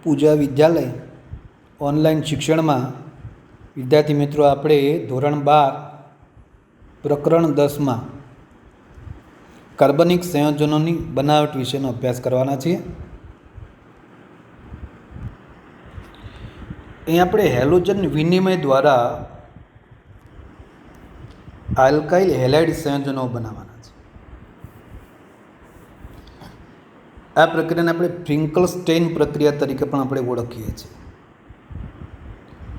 પૂજા વિદ્યાલય online શિક્ષણમાં વિદ્યાર્થી મિત્રો આપણે ધોરણ 12 પ્રકરણ 10માં કાર્બનિક સંયોજનોની બનાવટ વિશેનો અભ્યાસ કરવાના છીએ. અહીં આપણે હેલોજન વિનિમય દ્વારા આલ્કાઇલ હેલાઇડ સંયોજનો બનાવવાના છે. આ પ્રક્રિયાને આપણે ફ્રિંકલસ્ટેઇન પ્રક્રિયા તરીકે પણ આપણે ઓળખીએ છીએ.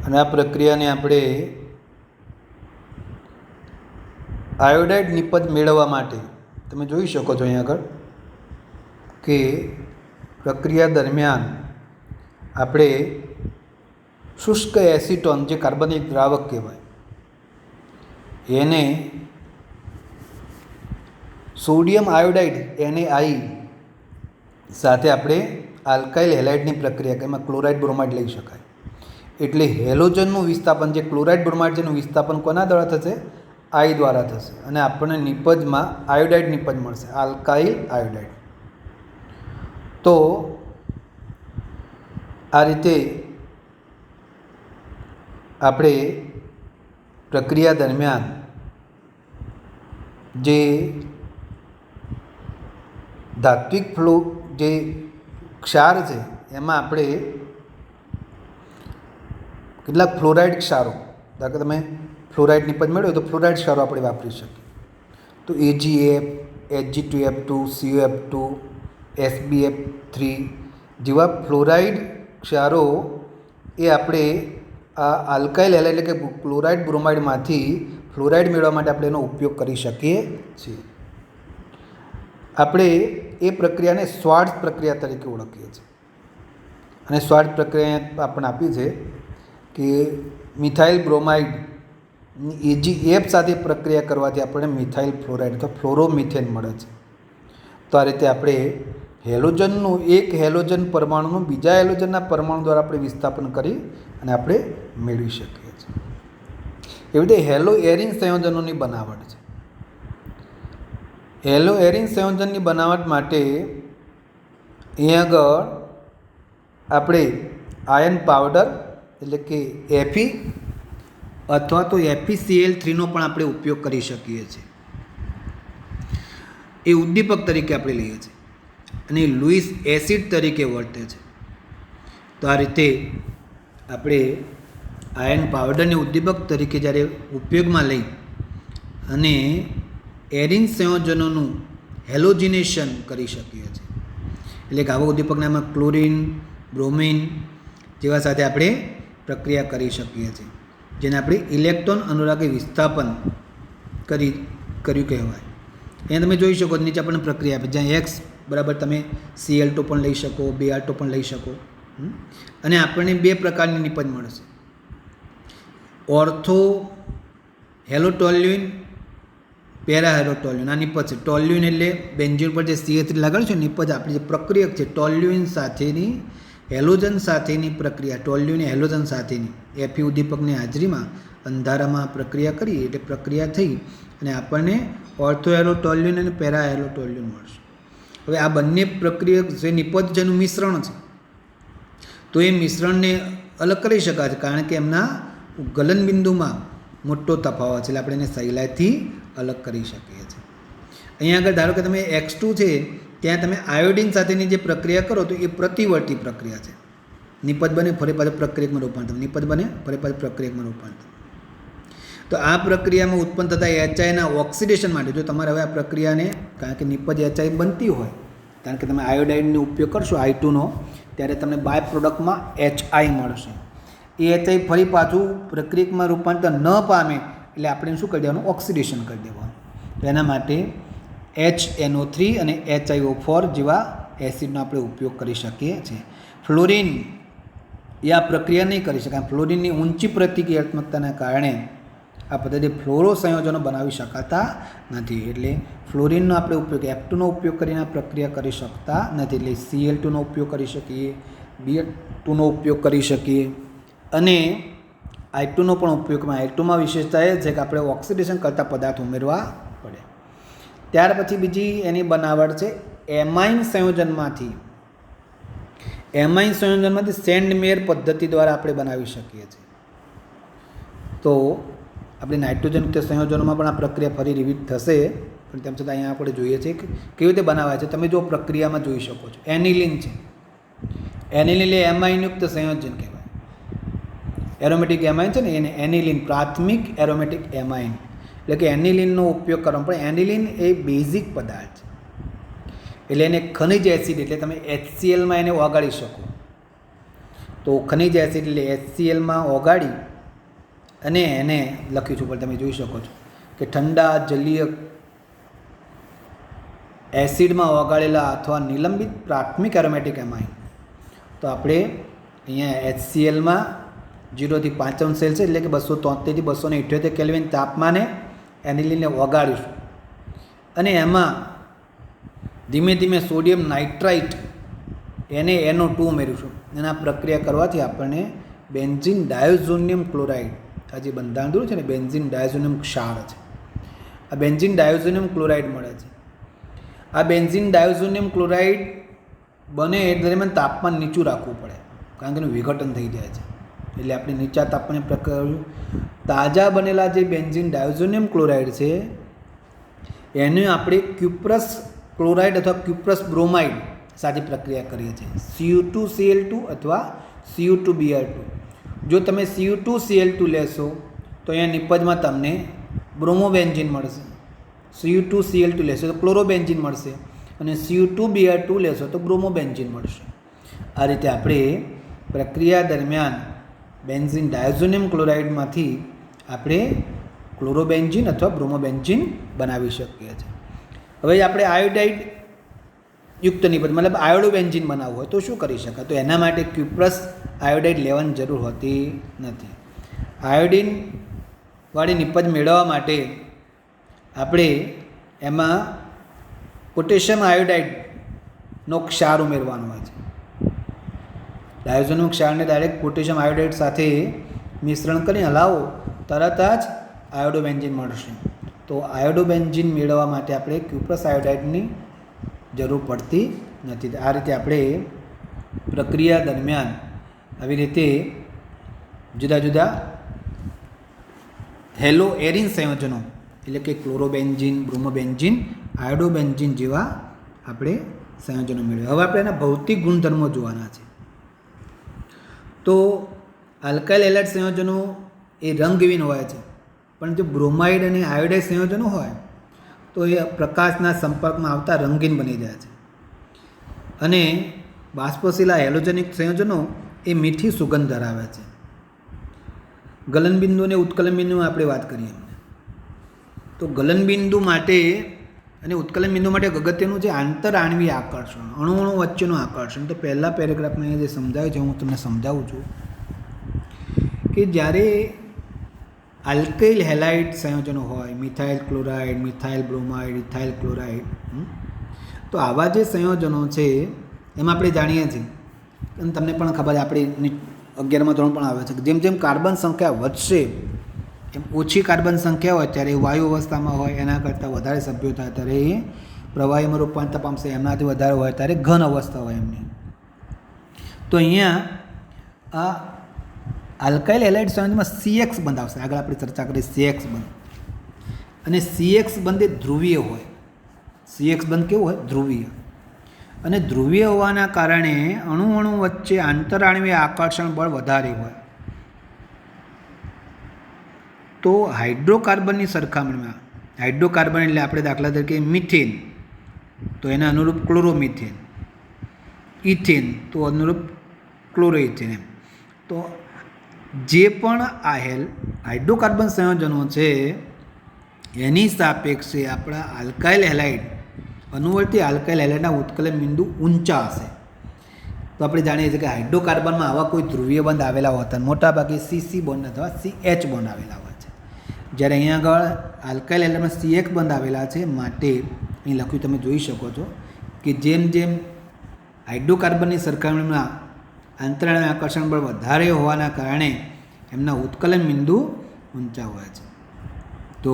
અને આ પ્રક્રિયાને આપણે આયોડાઇડ નિપજ મેળવવા માટે તમે જોઈ શકો છો અહીં આગળ કે પ્રક્રિયા દરમિયાન આપણે શુષ્ક એસિટોન જે કાર્બનિક દ્રાવક કહેવાય એને સોડિયમ આયોડાઇડ NaI સાથે આપણે આલ્કાઇલ હેલાઇડની પ્રક્રિયા એમાં ક્લોરાઇડ બ્રોમાઇડ લઈ શકાય. એટલે હેલોજનનું વિસ્થાપન જે ક્લોરાઇડ બ્રોમાઇડ જેનું વિસ્થાપન કોના દ્વારા થશે? I દ્વારા થશે અને આપણને નિપજમાં આયોડાઇડ નિપજ મળશે, આલ્કાઇલ આયોડાઇડ. તો આ રીતે આપણે પ્રક્રિયા દરમિયાન જે ધાત્વિક ફ્લો જે ક્ષાર છે એમાં આપણે કેટલાક ફ્લોરાઇડ ક્ષારો, ધારો કે તમે ફ્લોરાઇડ નિપજ મેળવ્યો તો ફ્લોરાઇડ ક્ષારો આપણે વાપરી શકીએ. તો AgF, Hg2F2, CuF2, SbF3 જેવા ફ્લોરાઇડ ક્ષારો એ આપણે આ આલ્કાઇલ હેલાઇડ એટલે કે ક્લોરાઇડ બ્રોમાઇડમાંથી ફ્લોરાઇડ મેળવવા માટે આપણે એનો ઉપયોગ કરી શકીએ છીએ. આપણે એ પ્રક્રિયાને સ્વાર્ટ્ઝ પ્રક્રિયા તરીકે ઓળખીએ છીએ. અને સ્વાર્ટ્ઝ પ્રક્રિયા આપણને આપી છે કે મિથાઇલ બ્રોમાઇડ AgF સાથે પ્રક્રિયા કરવાથી આપણને મિથાઇલ ફ્લોરાઇડ અથવા ફ્લોરોમિથેન મળે છે. તો આ રીતે આપણે હેલોજનનું એક હેલોજન પરમાણુનું બીજા હેલોજનના પરમાણુ દ્વારા આપણે વિસ્થાપન કરી અને આપણે મેળવી શકીએ છીએ. એવી રીતે હેલો એરિન સંયોજનોની બનાવટ છે. હેલો એરિન સંયોજનની બનાવટ માટે અહીં આગળ આપણે આયર્ન પાવડર એટલે કે Fe અથવા તો FeCl3નો પણ આપણે ઉપયોગ કરી શકીએ છીએ. એ ઉદ્દીપક તરીકે આપણે લઈએ છીએ અને લુઈસ એસિડ તરીકે વર્તે છે. તો આ રીતે આપણે આયર્ન પાવડરને ઉદ્દીપક તરીકે જ્યારે ઉપયોગમાં લઈ અને એરિન સંયોજનોનું હેલોજિનેશન કરી શકીએ છીએ. એટલે કે આવા ઉદ્દીપકને એમાં ક્લોરિન, બ્રોમિન જેવા સાથે આપણે પ્રક્રિયા કરી શકીએ છીએ, જેને આપણે ઇલેક્ટ્રોન અનુરાગી વિસ્થાપન કર્યું કહેવાય. અહીંયા તમે જોઈ શકો નીચે આપણને પ્રક્રિયા આપે જ્યાં X બરાબર તમે Cl2 પણ લઈ શકો, Br2 પણ લઈ શકો અને આપણને બે પ્રકારની નિપજ મળશે. Ortho halotoluene, para halotoluene. આ નિપજ છે. ટોલ્યુઇન એટલે બેન્ઝીન પર જે CH3 લગાડ્યું છે નિપજ આપણી જે પ્રક્રિયક છે ટોલ્યુઇન સાથેની હેલોજન સાથેની પ્રક્રિયા, ટોલ્યુઇન હેલોજન સાથેની Fe ઉદ્દીપકની હાજરીમાં અંધારામાં પ્રક્રિયા કરી એટલે પ્રક્રિયા થઈ અને આપણને ઓર્થો હેલોટોલ્યુઇન અને પેરા હેલોટોલ્યુઇન મળશે. હવે આ બંને પ્રક્રિયક જે નિપજ જેનું મિશ્રણ છે તો એ મિશ્રણને અલગ કરી શકાય છે કારણ કે એમના ગલન બિંદુમાં મોટો તફાવત છે એટલે આપણે એને સહેલાઈથી અલગ કરી શકીએ છીએ. અહીંયા આગળ ધારો કે તમે X2 છે ત્યાં તમે આયોડિન સાથેની જે પ્રક્રિયા કરો તો એ પ્રતિવર્તી પ્રક્રિયા છે. નિપજ બને ફરી પાછું પ્રક્રિયકમાં રૂપાંતર, નિપજ બને ફરી પાછું પ્રક્રિયકમાં રૂપાંતર. તો આ પ્રક્રિયામાં ઉત્પન્ન થતા HIના ઓક્સિડેશન માટે જો તમારે હવે આ પ્રક્રિયાને કારણ કે નિપજ HI બનતી હોય કારણ કે તમે આયોડાઇડનો ઉપયોગ કરશો I2નો ત્યારે તમને બાય પ્રોડક્ટમાં HI મળશે. એ HI ફરી પાછું પ્રક્રિયકમાં રૂપાંતર ન પામે એટલે આપણે શું કરી દેવાનું? ઓક્સિડેશન કરી દેવાનું. તો એના માટે HNO3 અને HiO4 જેવા એસિડનો આપણે ઉપયોગ કરી શકીએ છીએ. ફ્લોરિન એ આ પ્રક્રિયા નહીં કરી શકાય. ફ્લોરિનની ઊંચી પ્રતિક્રિયાત્મકતાના કારણે આ પદ્ધતિ ફ્લોરો સંયોજનો બનાવી શકાતા નથી. એટલે ફ્લોરિનનો આપણે ઉપયોગ F2નો ઉપયોગ કરીને આ પ્રક્રિયા કરી શકતા નથી. એટલે Cl2નો ઉપયોગ કરી શકીએ, Br2નો ઉપયોગ કરી શકીએ અને I2નો પણ ઉપયોગમાં. I2માં વિશેષતા એ છે કે આપણે ઓક્સિડેશન કરતા પદાર્થ ઉમેરવા પડે. ત્યાર પછી બીજી એની બનાવટ છે એમાઇન સંયોજનમાંથી એમાઇન સંયોજનમાંથી સેન્ડ મેર પદ્ધતિ દ્વારા આપણે બનાવી શકીએ છીએ. તો આપણે નાઇટ્રોજન યુક્ત સંયોજનોમાં પણ આ પ્રક્રિયા ફરી રિપીટ થશે, પણ તેમ છતાં અહીંયા આપણે જોઈએ છીએ કે કેવી રીતે બનાવાય છે. તમે જો પ્રક્રિયામાં જોઈ શકો છો, એનિલિન છે. એનિલિન એ એમાઇન યુક્ત સંયોજન કહેવાય. એરોમેટિક એમાઇન છે ને એને એનિલિન, પ્રાથમિક એરોમેટિક એમાઇન, એટલે કે એનિલિનનો ઉપયોગ કરવાનો. પણ એનિલિન એ બેઝિક પદાર્થ છે, એટલે એને ખનિજ એસિડ, એટલે તમે HClમાં એને ઓગાળી શકો. તો ખનિજ એસિડ એટલે HClમાં ઓગાળી અને એને લખ્યું છું, પણ તમે જોઈ શકો છો કે ઠંડા જલીય એસિડમાં ઓગાળેલા અથવા નિલંબિત પ્રાથમિક એરોમેટિક એમાઇન. તો આપણે અહીંયા HClમાં 0 થી 5 સેલ્સિયસ એટલે કે 273 થી 278 કેલ્વિન તાપમાને એનિલિનને ઓગાળીશું અને એમાં ધીમે ધીમે સોડિયમ નાઇટ્રાઇટ એને NO2 ઉમેરીશું. અને આ પ્રક્રિયા કરવાથી આપણને બેન્ઝીન ડાયોઝોનિયમ ક્લોરાઇડ, આ જે બંધારણ દૂર છે ને બેન્ઝીન ડાયોઝોનિયમ ક્ષાર છે, આ બેન્ઝીન ડાયોઝોનિયમ ક્લોરાઇડ મળે છે. આ બેન્ઝીન ડાયોઝોનિયમ ક્લોરાઇડ બને એ દરમિયાન તાપમાન નીચું રાખવું પડે, કારણ કે એનું વિઘટન થઈ જાય છે. એટલે આપણે નીચા તાપમાને પ્રક્રિયા, તાજા બનેલા જે બેન્ઝીન ડાયોઝોનિયમ ક્લોરાઇડ છે એને આપણે ક્યુપ્રસ ક્લોરાઇડ અથવા ક્યુપ્રસ બ્રોમાઇડ સાથે પ્રક્રિયા કરીએ છીએ, Cu2Cl2 અથવા Cu2Br2. જો તમે Cu2Cl2 લેશો તો અહીંયા નિપજમાં તમને બ્રોમોબેન્ઝીન મળશે. Cu2Cl2 લેશો તો ક્લોરોબેન્ઝીન મળશે અને Cu2Br2 લેશો તો બ્રોમોબેન્ઝીન મળશે. આ રીતે આપણે પ્રક્રિયા દરમિયાન બેન્ઝીન ડાયોઝોનિયમ ક્લોરાઇડમાંથી આપણે ક્લોરોબેન્ઝીન અથવા બ્રોમોબેન્ઝીન બનાવી શકીએ છીએ. હવે આપણે આયોડાઇડ યુક્ત નિપજ મતલબ આયોડોબેન્ઝીન બનાવવું હોય તો શું કરી શકાય? તો એના માટે ક્યુપ્રસ આયોડાઇડ લેવાની જરૂર હોતી નથી. આયોડિન વાળી નિપજ મેળવવા માટે આપણે એમાં પોટેશિયમ આયોડાઇડનો ક્ષાર ઉમેરવાનો હોય છે. ડાયોઝોનિયમ ક્ષારને ડાયરેક્ટ પોટેશિયમ આયોડાઇડ સાથે મિશ્રણ કરી હલાવો, તરત જ આયોડોબેન્ઝીન મળશે. તો આયોડોબેન્ઝીન મેળવવા માટે આપણે ક્યુપ્રસ આયોડાઇડની જરૂર પડતી નથી. આ રીતે આપણે પ્રક્રિયા દરમિયાન આવી રીતે જુદા જુદા હેલો એરિન સંયોજનો એટલે કે ક્લોરોબેન્ઝીન, બ્રોમોબેન્ઝીન, આયોડોબેન્ઝીન જેવા આપણે સંયોજનો મેળવ્યા. હવે આપણે એના ભૌતિક ગુણધર્મો જોવાના છે. તો આલ્કાઇલ હેલાઇડ સંયોજનો એ રંગહીન હોય છે, પણ જો બ્રોમાઇડ અને આયોડાઇડ સંયોજનો હોય તો એ પ્રકાશના સંપર્કમાં આવતા રંગીન બની જાય છે. અને બાષ્પશીલા હેલોજનિક સંયોજનો એ મીઠી સુગંધ ધરાવે છે. ગલનબિંદુ અને ઉત્કલનબિંદુ આપણે વાત કરીએ તો ગલનબિંદુ માટે અને ઉત્કલનબિંદુ માટે અગત્યનું છે આંતરઆણ્વીય આકર્ષણ, અણુ વચ્ચેનું આકર્ષણ. તો પહેલા પેરેગ્રાફમાં જે સમજાવ્યું છે હું તમને સમજાવું છું કે જ્યારે આલ્કાઇલ હેલાઇડ સંયોજનો હોય, methyl chloride, methyl bromide, ethyl chloride, તો આવા જે સંયોજનો છે એમાં આપણે જાણીએ છીએ અને તમને પણ ખબર છે, આપણે 11મા ધોરણ પણ આવે છે કે જેમ જેમ કાર્બન સંખ્યા વધશે એમ ઓછી કાર્બન સંખ્યા હોય ત્યારે વાયુ અવસ્થામાં હોય, એના કરતાં વધારે સભ્યો થાય ત્યારે એ પ્રવાહીમાં રૂપાંતર પામશે, એમનાથી વધારે હોય ત્યારે ઘન અવસ્થા હોય એમની. તો અહીંયા આ આલ્કાઇલ હેલાઇડ સંયોજનમાં CX બંધ આવશે. આગળ આપણે ચર્ચા કરીએ CX બંધ. અને CX બંધ એ ધ્રુવીય હોય. CX બંધ કેવું હોય? ધ્રુવીય. અને ધ્રુવીય હોવાના કારણે અણુ વચ્ચે આંતરઆણ્વીય આકર્ષણ બળ વધારે હોય. તો હાઇડ્રોકાર્બનની સરખામણીમાં, હાઇડ્રોકાર્બન એટલે આપણે દાખલા તરીકે મિથેન તો એના અનુરૂપ ક્લોરોમિથેન, ઇથેન તો અનુરૂપ ક્લોરોઇથેન. એમ તો જે પણ આ હાઇડ્રોકાર્બન સંયોજનો છે એની સાપેક્ષે આપણા આલ્કાઇલ હેલાઇડ અનુવર્તી આલ્કાઇલ હેલાઇડના ઉત્કલન બિંદુ ઊંચા હશે. તો આપણે જાણીએ છીએ કે હાઇડ્રોકાર્બનમાં આવા કોઈ ધ્રુવીય બંધ આવેલા હોતા, મોટાભાગે CC બોન્ડ અથવા CH બોન્ડ આવેલા હોય છે. જ્યારે અહીંયા આગળ આલ્કાઇલ હેલાઇડમાં CX બંધ આવેલા છે, માટે અહીં લખ્યું તમે જોઈ શકો છો કે જેમ જેમ હાઇડ્રોકાર્બનની સરખામણીમાં આંતરઆણ્વીય આકર્ષણ બળ વધારે હોવાના કારણે એમના ઉત્કલન બિંદુ ઊંચા હોય છે. તો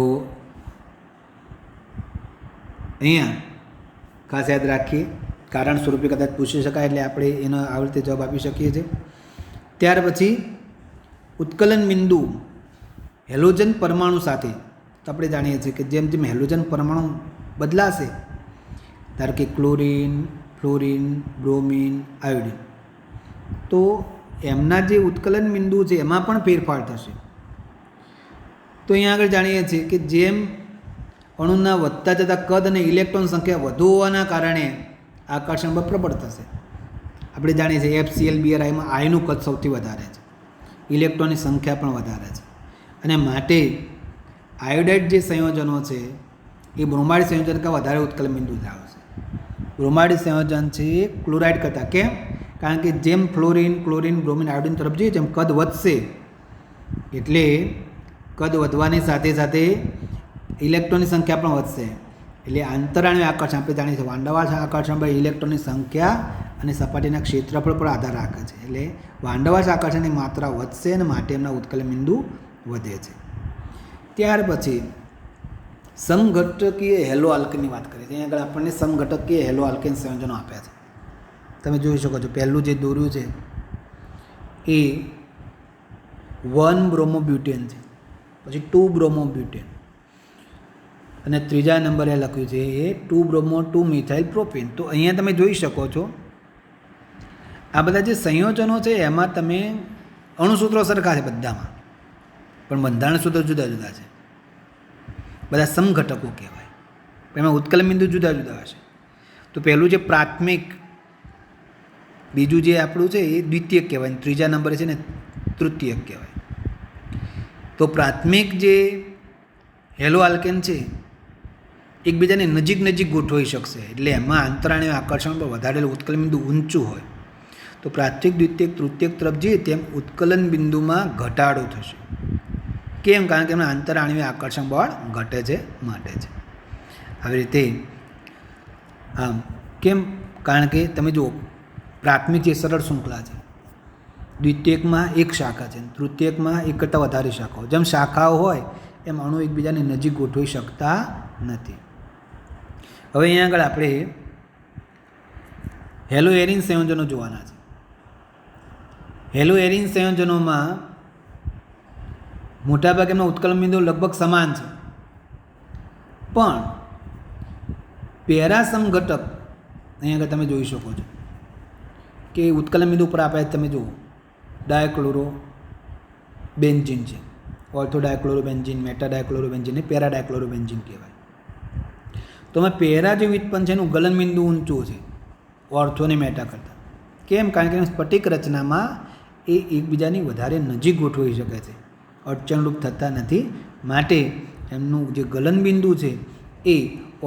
અહીંયા ખાસ યાદ રાખીએ કારણ સ્વરૂપે કદાચ પૂછી શકાય, એટલે આપણે એનો આવી રીતે જવાબ આપી શકીએ છીએ. ત્યાર પછી ઉત્કલન બિંદુ હેલોજન પરમાણુ સાથે, તો આપણે જાણીએ છીએ કે જેમ જેમ હેલોજન પરમાણુ બદલાશે, ધારો કે ક્લોરિન, ફ્લોરિન, બ્રોમિન, આયોડિન, તો એમના જે ઉત્કલન બિંદુ છે એમાં પણ ફેરફાર થશે. તો અહીંયા આગળ જાણીએ છીએ કે જેમ અણુના વધતા જતા કદ અને ઇલેક્ટ્રોન સંખ્યા વધુ હોવાના કારણે આકર્ષણ બળ પ્રબળ થશે. આપણે જાણીએ છીએ FCl2 આયનું કદ સૌથી વધારે છે, ઇલેક્ટ્રોનની સંખ્યા પણ વધારે છે, અને માટે આયોડાઇડ જે સંયોજનો છે એ બ્રોમાઇડ સંયોજન કરતાં વધારે ઉત્કલન બિંદુ ધરાવશે. બ્રોમાઇડ સંયોજન છે એ ક્લોરાઇડ કરતાં, કેમ? કારણ કે જેમ ફ્લોરિન, ક્લોરિન, બ્રોમિન, આયોડિન તરફ જઈએ જેમ કદ વધશે, એટલે કદ વધવાની સાથે સાથે ઇલેક્ટ્રોનની સંખ્યા પણ વધશે. એટલે આંતરાણ્વીય આકર્ષણ આપણે જાણીએ છીએ વાંડાવાળા આકર્ષણ પર ઇલેક્ટ્રોનની સંખ્યા અને સપાટીના ક્ષેત્રફળ પર આધાર રાખે છે. એટલે વાંડાવાળા આકર્ષણની માત્રા વધશે અને માટે એમના ઉત્કલન બિંદુ વધે છે. ત્યાર પછી સમઘટકીય હેલો આલ્કેનની વાત કરીએ. ત્યાં આગળ આપણને સમઘટકીય હેલો આલ્કેન સંયોજનો આપ્યા છે. તમે જોઈ શકો છો, પહેલું જે દોર્યું છે એ 1 બ્રોમોબ્યુટેન છે, પછી 2 બ્રોમોબ્યુટેન, અને ત્રીજા નંબરે લખ્યું છે એ 2 બ્રોમો 2 મિથાઇલ પ્રોપેન. તો અહીંયા તમે જોઈ શકો છો આ બધા જે સંયોજનો છે એમાં તમે અણુસૂત્રો સરખા છે બધામાં, પણ બંધારણ સૂત્રો જુદા જુદા છે. બધા સમઘટકો કહેવાય, એમાં ઉત્કલન બિંદુ જુદા જુદા હશે. તો પહેલું જે પ્રાથમિક, બીજું જે આપણું છે એ દ્વિતીયક કહેવાય, ત્રીજા નંબરે છે ને તૃતીયક કહેવાય. તો પ્રાથમિક જે હેલો આલ્કેન છે એકબીજાને નજીક નજીક ગોઠવાઈ શકશે, એટલે એમાં આંતરાણ્વીય આકર્ષણ પર વધારેલું ઉત્કલન બિંદુ ઊંચું હોય. તો પ્રાથમિક, દ્વિતીયક, તૃતીયક તરફ જઈએ તેમ ઉત્કલન બિંદુમાં ઘટાડો થશે. કેમ? કારણ કે એમના આંતરાણ્વીય આકર્ષણ બળ ઘટે છે માટે છે. આવી રીતે આમ કેમ? કારણ કે તમે જુઓ, પ્રાથમિક જે સરળ શૃંખલા છે, દ્વિતીયકમાં એક શાખા છે, તૃતીયકમાં એક કરતાં વધારે શાખાઓ. જેમ શાખાઓ હોય એમ અણુ એકબીજાને નજીક ગોઠવી શકતા નથી. હવે અહીંયા આગળ આપણે હેલો એરિન સંયોજનો જોવાના છે. હેલો એરિન સંયોજનોમાં મોટાભાગે એમના ઉત્કલન બિંદુ લગભગ સમાન છે, પણ પેરા સમઘટક અહીંયા આગળ તમે જોઈ શકો છો કે ઉત્કલન બિંદુ ઉપર આપણે તમે જુઓ ડાયક્લોરો બેન્ઝીન છે, ortho dichloro benzene, meta dichloro benzene ને પેરા ડાયક્લોરો બેન્ઝીન કહેવાય. તો અમે પેરા જે વ્યુત્પન્ન છે એનું ગલન બિંદુ ઊંચું છે ઓર્થો અને મેટા કરતાં. કેમ? કારણ કે સ્ફટિક રચનામાં એ એકબીજાની વધારે નજીક ગોઠવાઈ શકે છે, અડચણરૂપ થતા નથી, માટે એમનું જે ગલન બિંદુ છે એ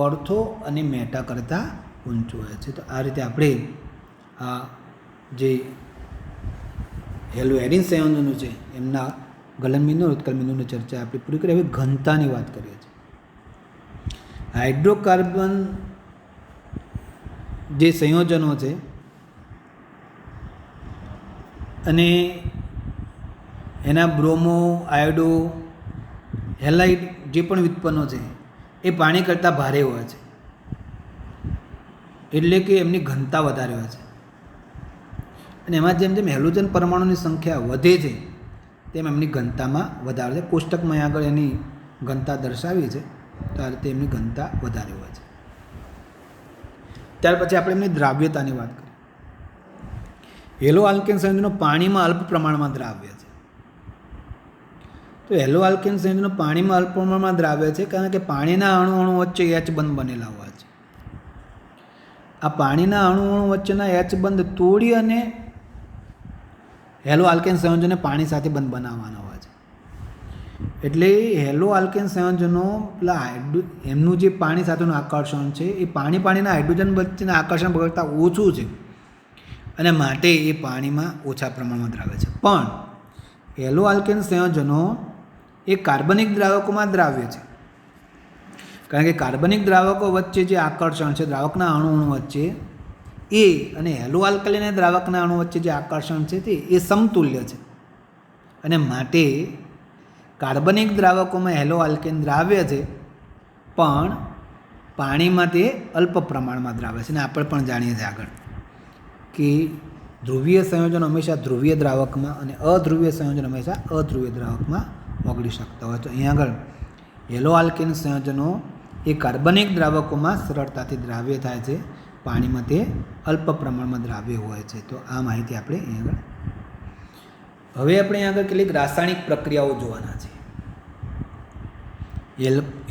ઓર્થો અને મેટા કરતાં ઊંચું હોય છે. તો આ રીતે આપણે આ જે હેલો એરિન સંયોજનો છે એમના ગલન બિંદુ અને ઉત્કલન બિંદુની ચર્ચા આપણે પૂરી કરી. હવે ઘનતાની વાત કરીએ છીએ. હાઇડ્રોકાર્બન જે સંયોજનો છે અને એના બ્રોમો, આયોડો, હેલાઇડ જે પણ વ્યુત્પન્નો છે એ પાણી કરતાં ભારે હોય છે, એટલે કે એમની ઘનતા વધારે હોય છે. અને એમાં જેમ જેમ હેલોજન પરમાણુની સંખ્યા વધે છે તેમ એમની ઘનતામાં વધારે છે. કોષ્ટકમાં આગળ એની ઘનતા દર્શાવી છે, તો આ રીતે એમની ઘનતા વધારે હોય છે. ત્યાર પછી આપણે એમની દ્રાવ્યતાની વાત કરીએ. હેલો આલ્કેન સંયોજનો પાણીમાં અલ્પ પ્રમાણમાં દ્રાવ્ય છે. તો હેલો આલ્કેન સંયોજનો પાણીમાં અલ્પ પ્રમાણમાં દ્રાવ્ય છે કારણ કે પાણીના અણુ વચ્ચે H બંધ બનેલા હોય છે. આ પાણીના અણુ વચ્ચેના H બંધ તોડી અને હેલો આલ્કેન સંયોજનને પાણી સાથે બંધ બનાવવાના હોય છે. એટલે હેલો આલ્કેન સંયોજનો પેલા એમનું જે પાણી સાથેનું આકર્ષણ છે એ પાણીના હાઇડ્રોજન વચ્ચેના આકર્ષણ કરતાં ઓછું છે, અને માટે એ પાણીમાં ઓછા પ્રમાણમાં દ્રાવ્ય છે. પણ હેલો આલ્કેન સંયોજનો એ કાર્બનિક દ્રાવકોમાં દ્રાવ્ય છે, કારણ કે કાર્બનિક દ્રાવકો વચ્ચે જે આકર્ષણ છે દ્રાવકના અણુ વચ્ચે એ અને હેલો આલ્કલી દ્રાવકના અણુ વચ્ચે જે આકર્ષણ છે તે એ સમતુલ્ય છે, અને માટે કાર્બનિક દ્રાવકોમાં હેલો આલ્કેન દ્રાવ્ય છે, પણ પાણીમાં તે અલ્પ પ્રમાણમાં દ્રાવે છે. અને આપણે પણ જાણીએ છીએ આગળ કે ધ્રુવીય સંયોજનો હંમેશા ધ્રુવીય દ્રાવકમાં અને અધ્રુવીય સંયોજનો હંમેશા અધ્રુવીય દ્રાવકમાં ઓગળી શકતા હોય. તો અહીંયા આગળ હેલો આલ્કેન સંયોજનો એ કાર્બનિક દ્રાવકોમાં સરળતાથી દ્રાવ્ય થાય છે, પાણીમાં તે અલ્પ પ્રમાણમાં દ્રાવ્ય હોય છે. તો આ માહિતી આપણે અહીં આગળ. હવે આપણે અહીં આગળ કેટલીક રાસાયણિક પ્રક્રિયાઓ જોવાના છે.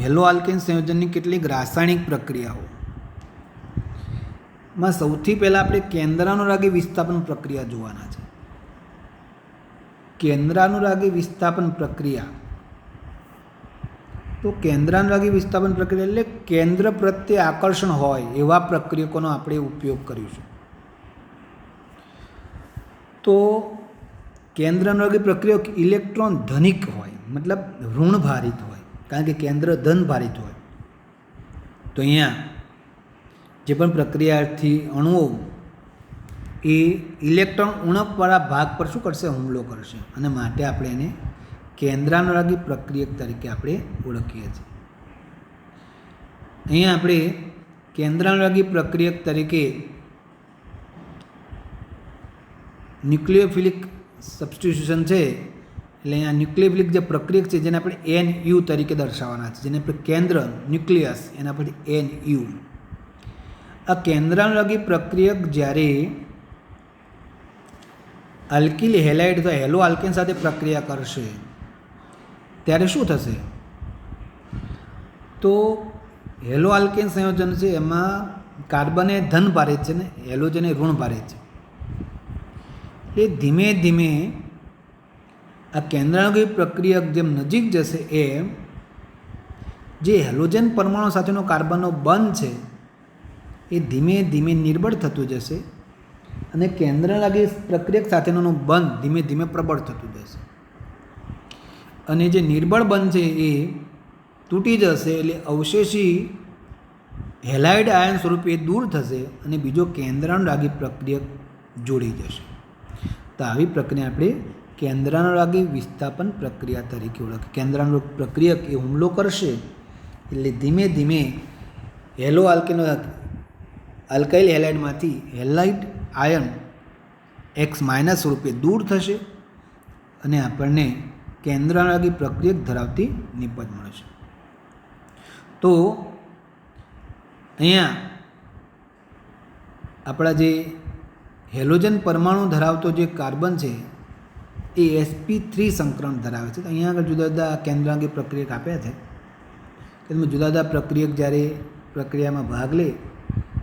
હેલો આલ્કેન સંયોજનની કેટલીક રાસાયણિક પ્રક્રિયાઓ માં સૌથી પહેલાં આપણે કેન્દ્રાનુરાગી વિસ્થાપન પ્રક્રિયા જોવાના છે. કેન્દ્રાનુરાગી વિસ્થાપન પ્રક્રિયા, તો કેન્દ્રાનુરાગી વિસ્થાપન પ્રક્રિયા એટલે કેન્દ્ર પ્રત્યે આકર્ષણ હોય એવા પ્રક્રિયકોનો આપણે ઉપયોગ કરીશું. તો કેન્દ્રાનુરાગી પ્રક્રિયક ઇલેક્ટ્રોન ધનિક હોય, મતલબ ઋણભારિત હોય, કારણ કે કેન્દ્ર ધન ભારિત હોય. તો અહીંયા જે પણ પ્રક્રિયાથી અણુઓ એ ઇલેક્ટ્રોન ઉણપવાળા ભાગ પર શું કરશે? હુમલો કરશે. અને માટે આપણે એને કેન્દ્રાનુરાગી પ્રક્રિયક તરીકે આપણે ઓળખીએ છીએ. અહીંયા આપણે કેન્દ્રાનુરાગી પ્રક્રિયક તરીકે ન્યુક્લિયોફિલિક સબસ્ટિટ્યુશન છે, એટલે અહીંયા ન્યુક્લિયોફિલિક જે પ્રક્રિયક છે જેને આપણે NU તરીકે દર્શાવવાના છે, જેને આપણે કેન્દ્ર ન્યુક્લિયસ એના પરથી NU. આ કેન્દ્રાનુરાગી પ્રક્રિયક જ્યારે આલ્કિલ હેલાઇડ અથવા હેલો આલ્કેન સાથે પ્રક્રિયા કરશે ત્યારે શું થશે? તો હેલો આલ્કેન સંયોજન છે એમાં કાર્બન એ ધન ભારિત છે ને હેલોજન એ ઋણ ભારિત છે. એ ધીમે ધીમે આ કેન્દ્રાનુરાગી પ્રક્રિયક જેમ નજીક જશે એમ જે હેલોજન પરમાણુ સાથેનો કાર્બનનો બંધ છે એ ધીમે ધીમે નિર્બળ થતું જશે અને કેન્દ્રાનુરાગી પ્રક્રિયક સાથેનો બંધ ધીમે ધીમે પ્રબળ થતું જશે. અને જે નિર્બળ બંધ છે એ તૂટી જશે એટલે અવશેષી હેલાઇડ આયન સ્વરૂપે દૂર થશે અને બીજો કેન્દ્રાનુરાગી પ્રક્રિયક જોડી જશે. તો આવી પ્રક્રિયા આપણે કેન્દ્રાનુરાગી વિસ્થાપન પ્રક્રિયા તરીકે ઓળખીએ. કેન્દ્રાનુરાગી પ્રક્રિયક એ હુમલો કરશે એટલે ધીમે ધીમે હેલો આલ્કેન આલ્કાઇલ હેલાઇડમાંથી હેલાઇડ આયન X- સ્વરૂપે દૂર થશે અને આપણને કેન્દ્રાનુરાગી પ્રક્રિયક ધરાવતી નિપજ મળશે. તો અહીંયા આપણા જે હેલોજન પરમાણુ ધરાવતો જે કાર્બન છે એ sp3 સંકરણ ધરાવે છે. અહીંયા આગળ જુદા જુદા કેન્દ્રાનુરાગી પ્રક્રિયક આપ્યા છે કે તમે જુદા જુદા પ્રક્રિયક જ્યારે પ્રક્રિયામાં ભાગ લે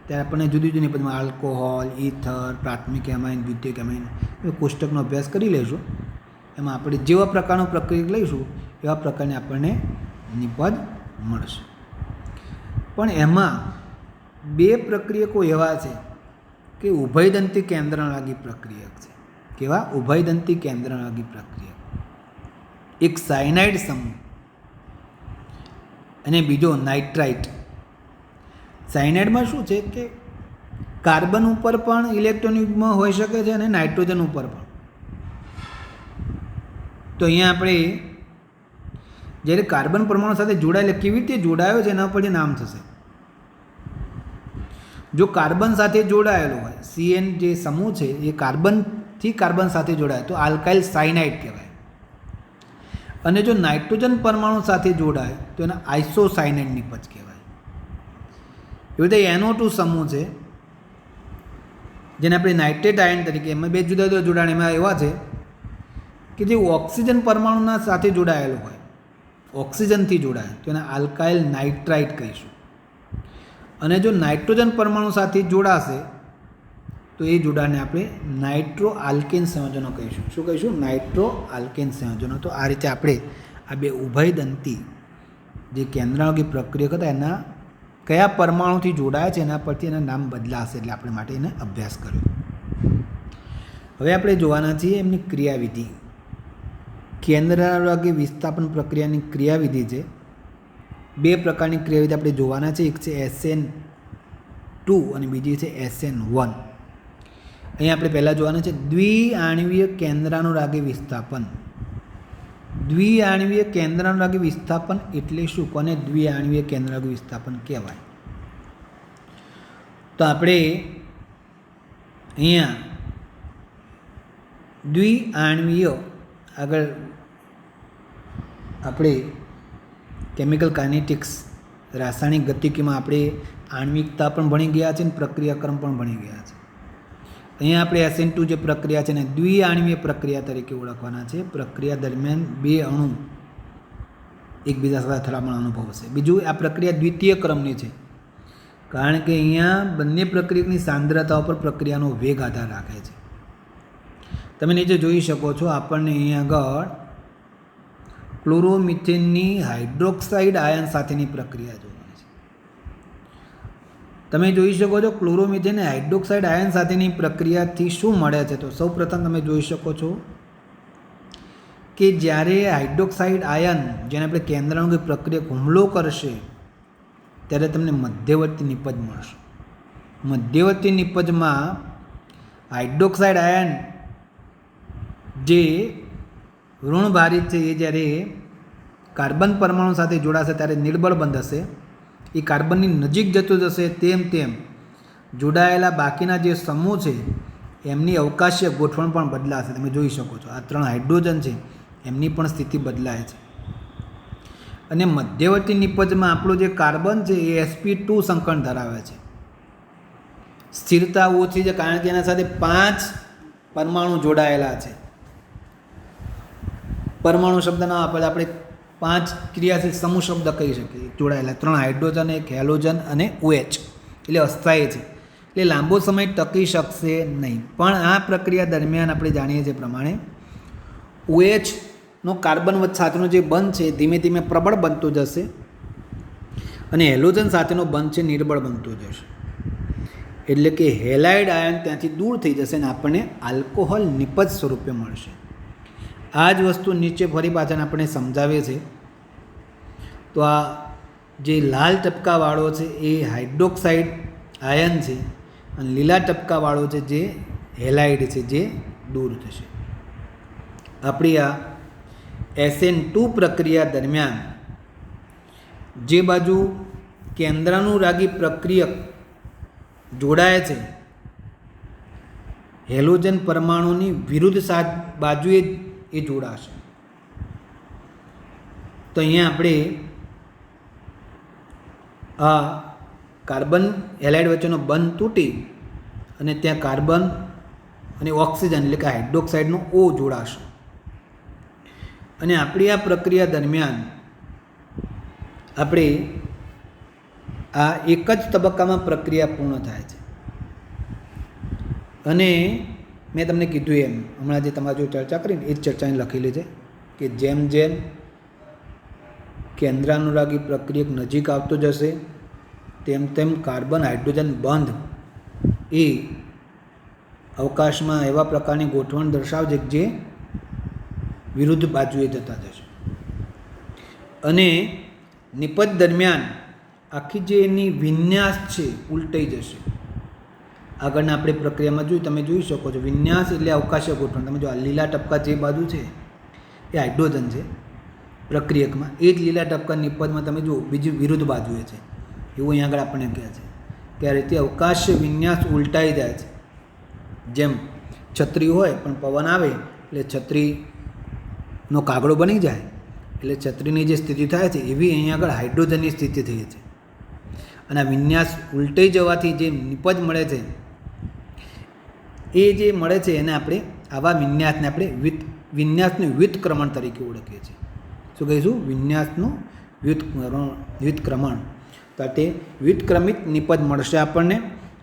ત્યારે આપણને જુદી જુદી નિપજમાં આલ્કોહોલ, ઇથર, પ્રાથમિક એમાઇન, દ્વિતીયક એમાઇન એ કોષ્ટકનો અભ્યાસ કરી લઈશું. એમાં આપણે જેવા પ્રકારનો પ્રક્રિયક લઈશું એવા પ્રકારની આપણને નિપજ મળશે. પણ એમાં બે પ્રક્રિયકો એવા છે કે ઉભયદંતી કેન્દ્રાનુરાગી પ્રક્રિયક છે. કેવા? ઉભયદંતી કેન્દ્રાનુરાગી પ્રક્રિયક. એક સાયનાઇડ સમૂહ અને બીજો નાઇટ્રાઇટ. સાયનાઇડમાં શું છે કે કાર્બન ઉપર પણ ઇલેક્ટ્રોન યુગ્મ હોઈ શકે છે અને નાઇટ્રોજન ઉપર પણ. તો અહીંયા આપણે જ્યારે કાર્બન પરમાણુ સાથે જોડાયેલા કેવી રીતે જોડાયો છે એના ઉપર જે નામ થશે. જો કાર્બન સાથે જોડાયેલો હોય, CN જે સમૂહ છે એ કાર્બનથી કાર્બન સાથે જોડાય તો આલ્કાઇલ સાયનાઇડ કહેવાય. અને જો નાઇટ્રોજન પરમાણુ સાથે જોડાય તો એને આઇસોસાયનાઇડ નિપજ કહેવાય. એવી રીતે NO2 સમૂહ છે જેને આપણે નાઇટ્રેટ આયન તરીકે, એમાં બે જુદા જુદા જોડાણ એમાં એવા છે કે જે ઓક્સિજન પરમાણુના સાથે જોડાયેલો હોય, ઓક્સિજનથી જોડાય તો એને આલ્કાઇલ નાઇટ્રાઇટ કહીશું. અને જો નાઇટ્રોજન પરમાણુ સાથે જોડાશે તો એ જોડાણને આપણે નાઇટ્રો આલ્કેન સંયોજનો કહીશું. શું કહીશું? નાઇટ્રો આલ્કેન સંયોજનો. તો આ રીતે આપણે આ બે ઉભયદંતી જે કેન્દ્રાનુરાગી પ્રક્રિયક હતા એના કયા પરમાણુથી જોડાયા છે એના પરથી એના નામ બદલાશે, એટલે આપણે માટે એને અભ્યાસ કર્યો. હવે આપણે જોવાના છીએ એમની ક્રિયાવિધિ. કેન્દ્રાનુરાગી વિસ્થાપન પ્રક્રિયાની ક્રિયાવિધિ છે. બે પ્રકારની ક્રિયાવિધિ આપણે જોવાના છે. એક છે SN2 અને બીજી છે SN1. અહીંયા આપણે પહેલાં જોવાના છે દ્વિઆણ્વીય કેન્દ્રાનુરાગી વિસ્થાપન. દ્વિઆણ્વીય કેન્દ્રાનુરાગી વિસ્થાપન એટલે શું? કોને દ્વિઆણ્વીય કેન્દ્રાનુરાગી વિસ્થાપન કહેવાય? તો આપણે અહીંયા દ્વિઆણવીય આગળ આપણે કેમિકલ કાઇનેટિક્સ રાસાયણિક ગતિકીમાં આપણે આણ્વિકતા પણ ભણી ગયા છે અને પ્રક્રિયાક્રમ પણ ભણી ગયા છે. અહીંયા આપણે SN2 જે પ્રક્રિયા છે ને દ્વિઆણવીય પ્રક્રિયા તરીકે ઓળખવાના છે. પ્રક્રિયા દરમિયાન બે અણુ એકબીજા સાથે અથડામણ અનુભવશે. બીજું, આ પ્રક્રિયા દ્વિતીય ક્રમની છે, કારણ કે અહીંયા બંને પ્રક્રિયકની સાંદ્રતા પર પ્રક્રિયાનો વેગ આધાર રાખે છે. તમે નીચે જોઈ શકો છો, આપણને અહીંયા આગળ ક્લોરોમિથેનની હાઇડ્રોક્સાઇડ આયન સાથેની પ્રક્રિયા જોવાની છે. તમે જોઈ શકો છો ક્લોરોમિથેન હાઇડ્રોક્સાઇડ આયન સાથેની પ્રક્રિયાથી શું મળે છે. તો સૌપ્રથમ તમે જોઈ શકો છો કે જ્યારે હાઇડ્રોક્સાઇડ આયન, જેને આપણે કેન્દ્રાણુની પ્રક્રિયા હુમલો કરશે, ત્યારે તમને મધ્યવર્તી નિપજ મળશે. મધ્યવર્તી નિપજમાં હાઇડ્રોક્સાઇડ આયન જે ઋણભારિત છે એ જ્યારે કાર્બન પરમાણુ સાથે જોડાશે ત્યારે નિર્બળ બંધાશે. એ કાર્બનની નજીક જતો જશે તેમ તેમ જોડાયેલા બાકીના જે સમૂહ છે એમની અવકાશીય ગોઠવણ પણ બદલાશે. તમે જોઈ શકો છો આ 3 હાઇડ્રોજન છે એમની પણ સ્થિતિ બદલાય છે. અને મધ્યવર્તી નિપજમાં આપણો જે કાર્બન છે એ sp2 સંકળ ધરાવે છે. સ્થિરતા ઓછી છે કારણ કે એના સાથે 5 પરમાણુ જોડાયેલા છે. પરમાણુ શબ્દ ના આપણે 5 ક્રિયાશીલ સમૂહ શબ્દ કહી શકીએ. જોડાયેલા 3 હાઇડ્રોજન, 1 હેલોજન અને OH, એટલે અસ્થાયી છે, એટલે લાંબો સમય ટકી શકશે નહીં. પણ આ પ્રક્રિયા દરમિયાન આપણે જાણીએ છીએ પ્રમાણે OHનો કાર્બન સાથેનો જે બંધ છે ધીમે ધીમે પ્રબળ બનતો જશે અને હેલોજન સાથેનો બંધ છે નિર્બળ બનતો જશે. એટલે કે હેલાઇડ આયન ત્યાંથી દૂર થઈ જશે અને આપણને આલ્કોહોલ નિપજ સ્વરૂપે મળશે. આ જ વસ્તુ નીચે ફરી પાછળ આપણે સમજાવે છે. તો આ જે લાલ ટપકાવાળો છે એ હાઇડ્રોક્સાઇડ આયન છે અને લીલા ટપકાવાળો છે જે હેલાઇડ છે, જે દૂર થશે. આપણી આ SN2 પ્રક્રિયા દરમિયાન જે બાજુ કેન્દ્રાનુરાગી પ્રક્રિયક જોડાય છે હેલોજન પરમાણુની વિરુદ્ધ બાજુએ એ જોડાશે. તો અહીંયા આપણે આ કાર્બન હેલાઇડ વચ્ચેનો બંધ તૂટી અને ત્યાં કાર્બન અને ઓક્સિજન એટલે કે હાઇડ્રોક્સાઇડનો O જોડાશે. અને આપણી આ પ્રક્રિયા દરમિયાન આપણે આ એક જ તબક્કામાં પ્રક્રિયા પૂર્ણ થાય છે. અને મેં તમને કીધું એમ હમણાં જે તમારે જો ચર્ચા કરીને એ જ ચર્ચાને લખેલી છે કે જેમ જેમ કેન્દ્રાનુરાગી પ્રક્રિયક નજીક આવતો જશે તેમ તેમ કાર્બન હાઇડ્રોજન બંધ એ અવકાશમાં એવા પ્રકારની ગોઠવણ દર્શાવશે જે વિરુદ્ધ બાજુએ જતા જશે. અને નિપજ દરમિયાન આખી જે એની વિન્યાસ છે ઉલટાઈ જશે. આગળના આપણે પ્રક્રિયામાં જોયું, તમે જોઈ શકો છો વિન્યાસ એટલે અવકાશીય ગોઠવણ. તમે જો આ લીલા ટપકા જે બાજુ છે એ હાઇડ્રોજન છે પ્રક્રિયકમાં, એ જ લીલા ટપકા નિપજમાં તમે જુઓ બીજી વિરુદ્ધ બાજુએ છે. એવું અહીં આગળ આપણને કહે છે કે આ રીતે અવકાશીય વિન્યાસ ઉલટાઈ જાય છે. જેમ છત્રી હોય પણ પવન આવે એટલે છત્રીનો કાગડો બની જાય, એટલે છત્રીની જે સ્થિતિ થાય છે એવી અહીં આગળ હાઇડ્રોજનની સ્થિતિ થઈ છે. અને આ વિન્યાસ ઉલટાઈ જવાથી જે નિપજ મળે છે એ જે મળે છે એને આપણે આવા વિન્યાસને આપણે વિન્યાસનું વ્યુત્ક્રમણ તરીકે ઓળખીએ છીએ. શું કહીશું? વિન્યાસનું વ્યુત્ક્રમણ. તો તે વ્યુત્ક્રમિત નિપજ મળશે આપણને.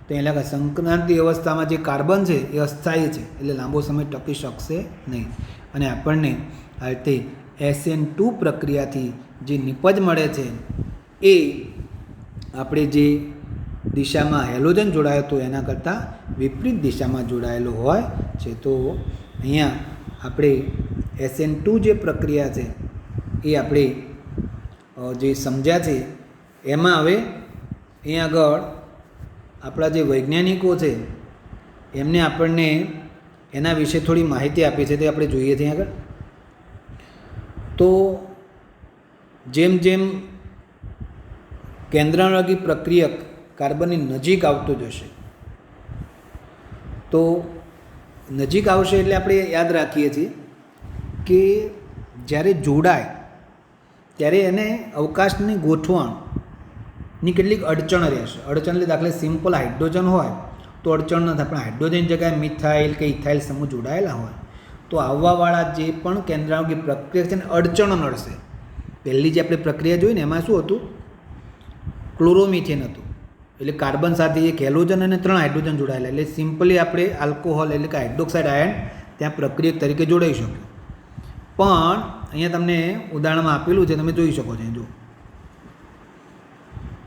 તો એટલે કે સંક્રાંતિ અવસ્થામાં જે કાર્બન છે એ અસ્થાયી છે, એટલે લાંબો સમય ટકી શકશે નહીં. અને આપણને આ રીતે SN2 પ્રક્રિયાથી જે નિપજ મળે છે એ આપણે જે દિશામાં હેલોજન જોડાયો હતો એના કરતાં વિપરીત દિશામાં જોડાયેલો હોય છે. તો અહીંયા આપણે SN2 જે પ્રક્રિયા છે એ આપણે જે સમજ્યા છે એમાં હવે અહીં આગળ આપણા જે વૈજ્ઞાનિકો છે એમને આપણને એના વિશે થોડી માહિતી આપી છે તે આપણે જોઈએ ત્યાં આગળ. તો જેમ જેમ કેન્દ્રાનુરાગી પ્રક્રિયક કાર્બનની નજીક આવતો જશે. તો નજીક આવશે એટલે આપણે યાદ રાખીએ છીએ કે જ્યારે જોડાય ત્યારે એને અવકાશની ગોઠવણની કેટલીક અડચણ રહેશે. અડચણ એટલે દાખલે સિમ્પલ હાઇડ્રોજન હોય તો અડચણ ન થાય, પણ હાઇડ્રોજન જગ્યાએ મિથાઇલ કે ઇથાઇલ સમૂહ જોડાયેલા હોય તો આવવાવાળા જે પણ કેન્દ્રાંગી પ્રક્રિયા છે ને અડચણો નડશે. પહેલી જે આપણે પ્રક્રિયા જોઈ ને એમાં શું હતું, ક્લોરોમિથેન હતું. એટલે કાર્બન સાથે એક હેલોજન અને 3 હાઇડ્રોજન જોડાયેલા, એટલે સિમ્પલી આપણે આલ્કોહોલ એટલે કે હાઇડ્રોક્સાઇડ આયન ત્યાં પ્રક્રિયક તરીકે જોડાઈ શક્યું. પણ અહીંયા તમને ઉદાહરણમાં આપેલું છે, તમે જોઈ શકો છો. જો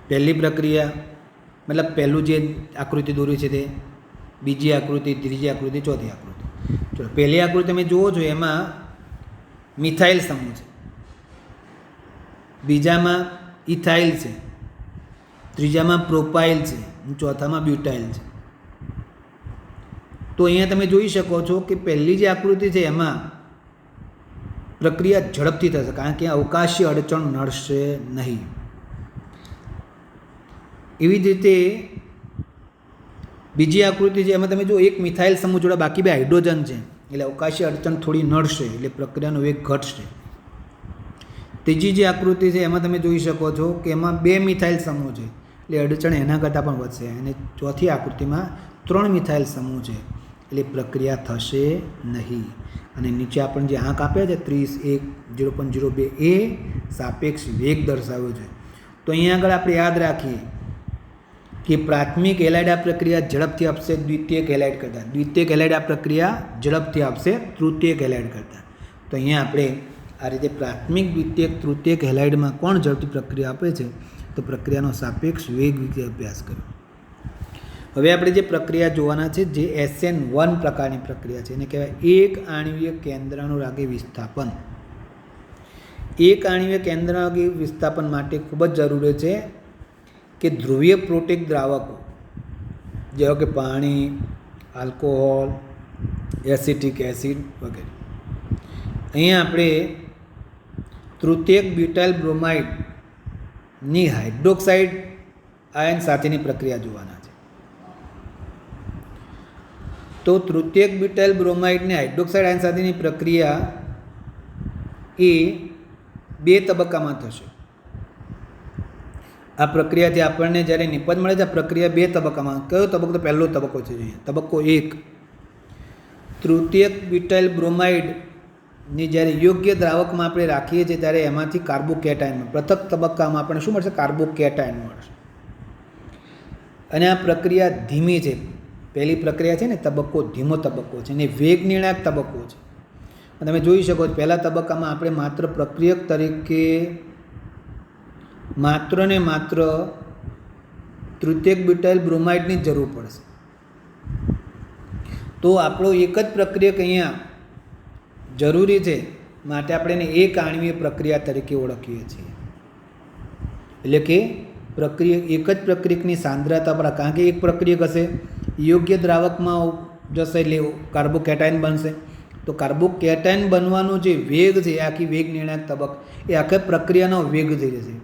પહેલી પ્રક્રિયા મતલબ પહેલું જે આકૃતિ દોરી છે તે, બીજી આકૃતિ, ત્રીજી આકૃતિ, ચોથી આકૃતિ. ચલો પહેલી આકૃતિ તમે જુઓ છો એમાં મિથાઇલ સમૂહ છે, બીજામાં ઇથાઇલ છે, ત્રીજામાં પ્રોપાઇલ છે, ચોથામાં બ્યુટાઇલ છે. તો અહીંયા તમે જોઈ શકો છો કે પહેલી જે આકૃતિ છે એમાં પ્રક્રિયા ઝડપથી થશે કારણ કે અવકાશી અડચણ નડશે નહીં. એવી જ રીતે બીજી આકૃતિ છે એમાં તમે જો એક મિથાઇલ સમૂહ જોડે બાકી 2 હાઇડ્રોજન છે, એટલે અવકાશી અડચણ થોડી નડશે, એટલે પ્રક્રિયાનો વેગ ઘટશે. ત્રીજી જે આકૃતિ છે એમાં તમે જોઈ શકો છો કે એમાં 2 મિથાઇલ સમૂહ છે, એટલે અડચણ એના કરતાં પણ વધશે. અને ચોથી આકૃતિમાં 3 મિથાઇલ સમૂહ છે, એટલે પ્રક્રિયા થશે નહીં. અને નીચે આપણે જે આંક આપ્યા છે 30, 1, 0.02 એ સાપેક્ષ વેગ દર્શાવ્યો છે. તો અહીંયા આગળ આપણે યાદ રાખીએ કે પ્રાથમિક હેલાઇડ આ પ્રક્રિયા ઝડપથી આપશે દ્વિતીયક હેલાઇડ કરતાં, દ્વિતીયક હેલાઇડ આ પ્રક્રિયા ઝડપથી આપશે તૃતીયક હેલાઇડ કરતાં. તો અહીંયા આપણે આ રીતે પ્રાથમિક, દ્વિતીયક, તૃતીયક હેલાઇડમાં કોણ ઝડપથી પ્રક્રિયા આપે છે તો પ્રક્રિયાનો સાપેક્ષ વેગ વિશે અભ્યાસ કર્યો. હવે આપણે જે પ્રક્રિયા જોવાના છે જે SN1 પ્રકારની પ્રક્રિયા છે, એને કહેવાય એક આણ્વીય કેન્દ્રાનુરાગી વિસ્થાપન. એક આણ્વીય કેન્દ્રાનુરાગી વિસ્થાપન માટે ખૂબ જ જરૂરી છે કે ધ્રુવીય પ્રોટીક દ્રાવકો જેવા કે પાણી, આલ્કોહોલ, એસિટિક એસિડ વગેરે. અહીંયા આપણે તૃતીયક બ્યુટાઇલ બ્રોમાઇડની હાઇડ્રોક્સાઇડ આયન સાથેની પ્રક્રિયા જોવાના છે. તો તૃતીયક બ્યુટાઇલ બ્રોમાઇડની હાઇડ્રોક્સાઇડ આયન સાથેની પ્રક્રિયા એ 2 તબક્કામાં થશે. આ પ્રક્રિયાથી આપણને જ્યારે નિપજ મળે છે આ પ્રક્રિયા 2 તબક્કામાં. કયો તબક્કો? તો પહેલો તબક્કો છે. તબક્કો 1, તૃતીયક બ્યુટાઇલ બ્રોમાઇડની જ્યારે યોગ્ય દ્રાવકમાં આપણે રાખીએ છીએ ત્યારે એમાંથી કાર્બોકેટાયન, પ્રથમ તબક્કામાં આપણને શું મળશે? કાર્બોકેટાયન મળશે. અને આ પ્રક્રિયા ધીમી છે. પહેલી પ્રક્રિયા છે ને તબક્કો ધીમો તબક્કો છે અને વેગ નિર્ણાયક તબક્કો છે. તમે જોઈ શકો છો પહેલા તબક્કામાં આપણે માત્ર પ્રક્રિયક તરીકે માત્ર ને માત્ર તૃતીયક બ્યુટાઇલ બ્રોમાઇડની જ જરૂર પડશે. તો આપણો એક જ પ્રક્રિયક અહીંયા જરૂરી છે, માટે આપણે એને એક આણ્વીય પ્રક્રિયા તરીકે ઓળખીએ છીએ. એટલે કે પ્રક્રિયા એક જ પ્રક્રિયકની સાંદ્રતા પર, કારણ કે એક પ્રક્રિયક હશે યોગ્ય દ્રાવકમાં જશે એટલે કાર્બોકેટાયન બનશે. તો કાર્બોકેટાયન બનવાનો જે વેગ છે એ આખી વેગ નિર્ણાયક તબક્કો એ આખી પ્રક્રિયાનો વેગ થઈ જશે.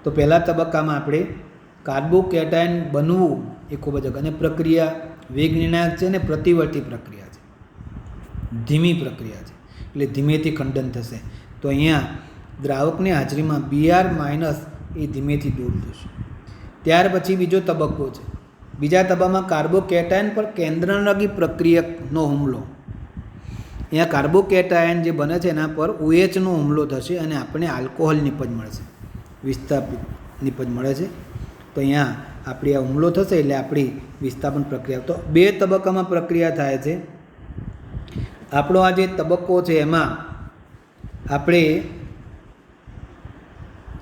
તો પહેલા તબક્કામાં આપણે કાર્બોકેટાયન બનવું એ ખૂબ જ અને પ્રક્રિયા વેગ નિર્ણાયક છે અને પ્રતિવર્તી પ્રક્રિયા છે, ધીમી પ્રક્રિયા છે, એટલે ધીમેથી ખંડન થશે. તો અહીંયા દ્રાવકની હાજરીમાં Br માઇનસ એ ધીમેથી દૂર થશે. ત્યાર પછી બીજો તબક્કો છે. બીજા તબક્કામાં કાર્બોકેટાયન પર કેન્દ્રાનુરાગી પ્રક્રિયકનો હુમલો. અહીંયા કાર્બોકેટાયન જે બને છે એના પર OHનો હુમલો થશે અને આપણને આલ્કોહોલ નિપજ મળશે, વિસ્થાપિત નિપજ મળે છે. તો અહીંયા આપણી આ હુમલો થશે એટલે આપણી વિસ્થાપન પ્રક્રિયા. તો 2 તબક્કામાં પ્રક્રિયા થાય છે. આપણો આ જે તબક્કો છે એમાં આપણે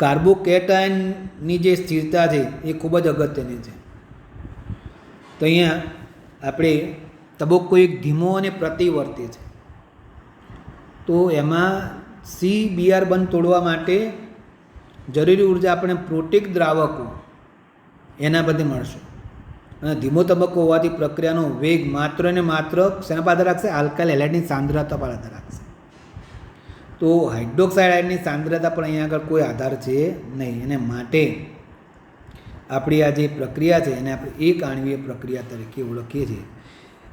કાર્બોકેટાયનની જે સ્થિરતા છે એ ખૂબ જ અગત્યની છે. તો અહીંયા આપણે તબક્કો 1 ધીમો અને પ્રતિવર્તી છે. તો એમાં CBr બંધ તોડવા માટે જરૂરી ઉર્જા આપણે પ્રોટીક દ્રાવકો એના બધી મળશે. અને ધીમો તબક્કો હોવાથી પ્રક્રિયાનો વેગ માત્ર ને માત્ર શેના પર આધાર રાખશે? આલ્કાઇલ હેલાઇડની સાંદ્રતા પર આધાર રાખશે. તો હાઇડ્રોક્સાઇડ આયનની સાંદ્રતા પર અહીંયા આગળ કોઈ આધાર છે નહીં, અને માટે આપણી આ જે પ્રક્રિયા છે એને આપણે એક આણ્વીય પ્રક્રિયા તરીકે ઓળખીએ છીએ.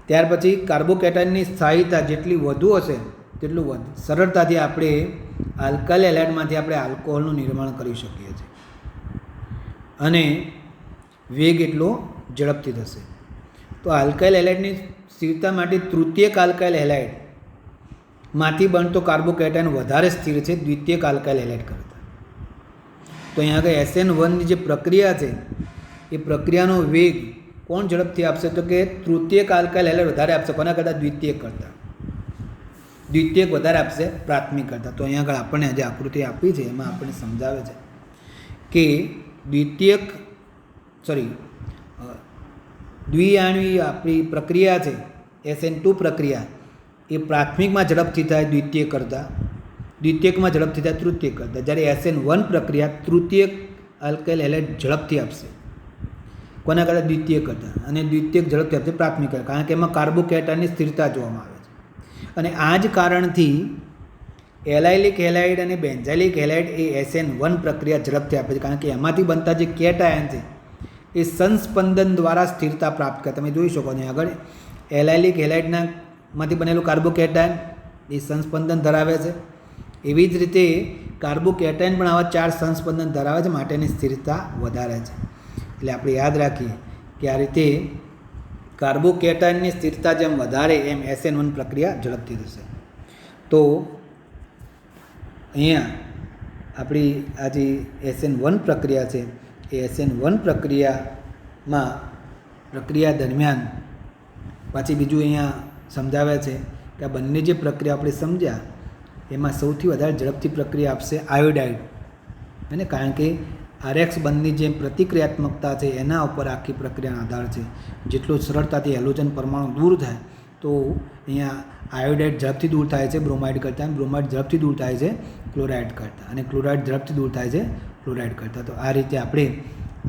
ત્યાર પછી કાર્બોકેટાયનની સ્થાયીતા જેટલી વધુ હશે તેટલું સરળતાથી આપણે આલ્કાઇલ હેલાઇડમાંથી આપણે આલ્કોહોલનું નિર્માણ કરી શકીએ છીએ અને વેગ એટલો ઝડપથી થશે. તો આલ્કાઇલ હેલાઇડની સ્થિરતા માટે તૃતીયક આલ્કાઇલ હેલાઇડમાંથી બનતો કાર્બોકેટાયન વધારે સ્થિર છે દ્વિતીયક આલ્કાઇલ હેલાઇડ કરતાં. તો અહીંયા આગળ SN1ની જે પ્રક્રિયા છે એ પ્રક્રિયાનો વેગ કોણ ઝડપથી આપશે? તો કે તૃતીયક આલ્કાઇલ હેલાઇડ વધારે આપશે. કોના કરતાં? દ્વિતીયક કરતાં. દ્વિતીયક વધારે આપશે પ્રાથમિક કરતાં. તો અહીંયા આગળ આપણને જે આકૃતિ આપી છે એમાં આપણને સમજાવે છે કે દ્વિઆણ્વીય આપણી પ્રક્રિયા છે SN2 પ્રક્રિયા એ પ્રાથમિકમાં ઝડપથી થાય દ્વિતીયક કરતાં, દ્વિતીયકમાં ઝડપથી થાય તૃતીયક કરતાં. જ્યારે SN1 પ્રક્રિયા તૃતીયક આલ્કાઇલ હેલાઇડ ઝડપથી આપશે. કોના કરતાં? દ્વિતીયક કરતાં. અને દ્વિતીયક ઝડપથી આપશે પ્રાથમિક કરતાં, કારણ કે એમાં કાર્બોકેટાયનની સ્થિરતા જોવામાં આવે છે. અને આ જ કારણથી એલાઇલિક હેલાઇડ અને બેન્ઝાઇલિક હેલાઇડ એ SN1 પ્રક્રિયા ઝડપથી આપે છે, કારણ કે એમાંથી બનતા જે કેટાયન છે એ સંસ્પંદન દ્વારા સ્થિરતા પ્રાપ્ત કરે. તમે જોઈ શકો છો આગળ એલાઇલિક હેલાઇડમાંથી બનેલું કાર્બોકેટાયન એ સંસ્પંદન ધરાવે છે. એવી જ રીતે કાર્બોકેટાયન પણ આવા 4 સંસ્પંદન ધરાવે છે, માટેની સ્થિરતા વધારે છે. એટલે આપણે યાદ રાખીએ કે આ રીતે કાર્બોકેટાયનની સ્થિરતા જેમ વધારે એમ SN1 પ્રક્રિયા ઝડપથી થશે. તો અહીંયા આપણી આ જે SN1 પ્રક્રિયા છે એ SN1 પ્રક્રિયા દરમિયાન પાછી બીજું અહીંયા સમજાવે છે કે આ બંને જે પ્રક્રિયા આપણે સમજ્યા એમાં સૌથી વધારે ઝડપથી પ્રક્રિયા આપશે આયોડાઇડ. અને કારણ કે RX બંધની જે પ્રતિક્રિયાત્મકતા છે એના ઉપર આખી પ્રક્રિયાનો આધાર છે. જેટલું સરળતાથી હેલોજન પરમાણુ દૂર થાય તો અહીંયા આયોડાઇડ ઝડપથી દૂર થાય છે બ્રોમાઇડ કરતાં, બ્રોમાઇડ ઝડપથી દૂર થાય છે ક્લોરાઇડ કરતાં, અને ક્લોરાઇડ ઝડપથી દૂર થાય છે ફ્લોરાઇડ કરતાં. તો આ રીતે આપણે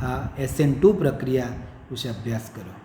આ SN2 પ્રક્રિયા વિશે અભ્યાસ કર્યો.